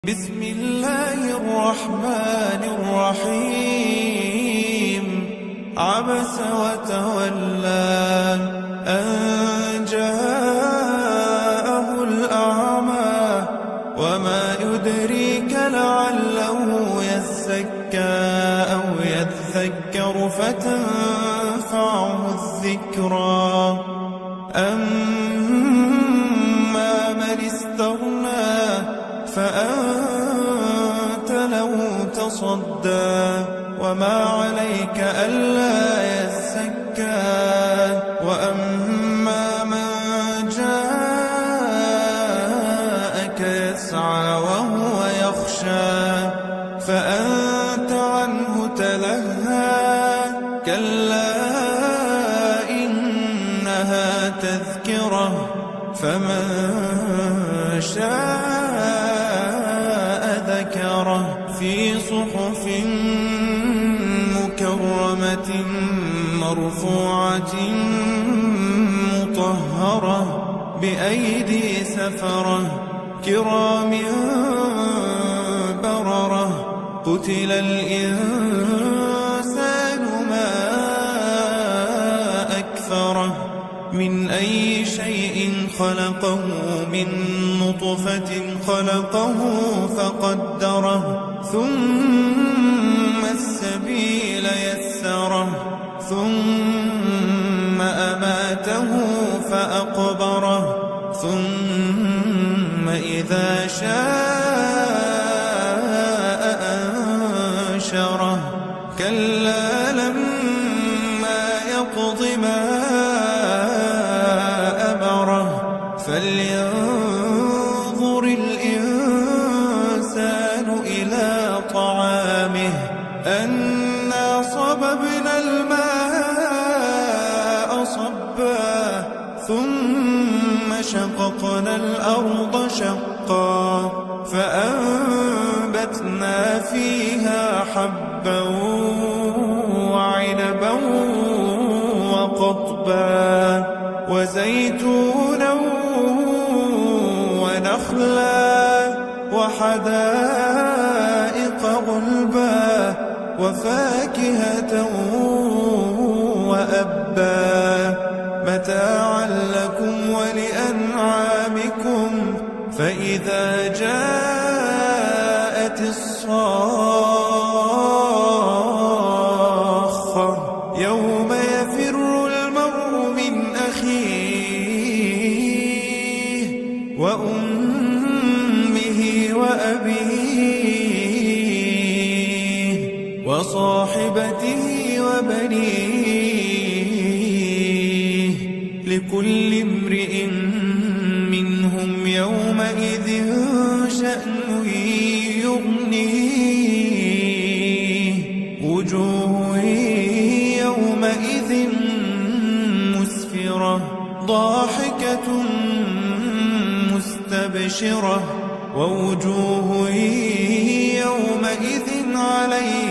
بسم الله الرحمن الرحيم عبس وتولى أن جاءه الأعمى وما يدريك لعله يزكى أو يذكر فتنفعه الذكرى أما من استغنى فأنت له تصدى وما عليك ألا يزكى وأما من جاءك يسعى وهو يخشى فأنت عنه تلهى كلا إنها تذكرة فمن شاء ذكره في صحف مكرمة مرفوعة مطهرة بأيدي سفرة كرام بررة قتل الإنسان ما أكفره من أي شيء خلقه من نطفة خلقه فقدره ثم السبيل يسره ثم أماته فأقبره ثم إذا شاء أنشره كلا لما يقض ما فلينظر الإنسان إلى طعامه أنا صببنا الماء صبا ثم شققنا الأرض شقا فأنبتنا فيها حبا وعنبا وقضبا وزيتونا ونخلا وحدائق غلبا وفاكهة وأبا متاعا لكم ولأنعامكم فإذا جاءت الصاخة يوم يفر المرء من أخيه وأمه وأبيه وصاحبته وبنيه لكل امرئ منهم يومئذ شأن يغنيه وجوه يومئذ مسفرة ضاحكة مستبشرة ووجوه يومئذ عليها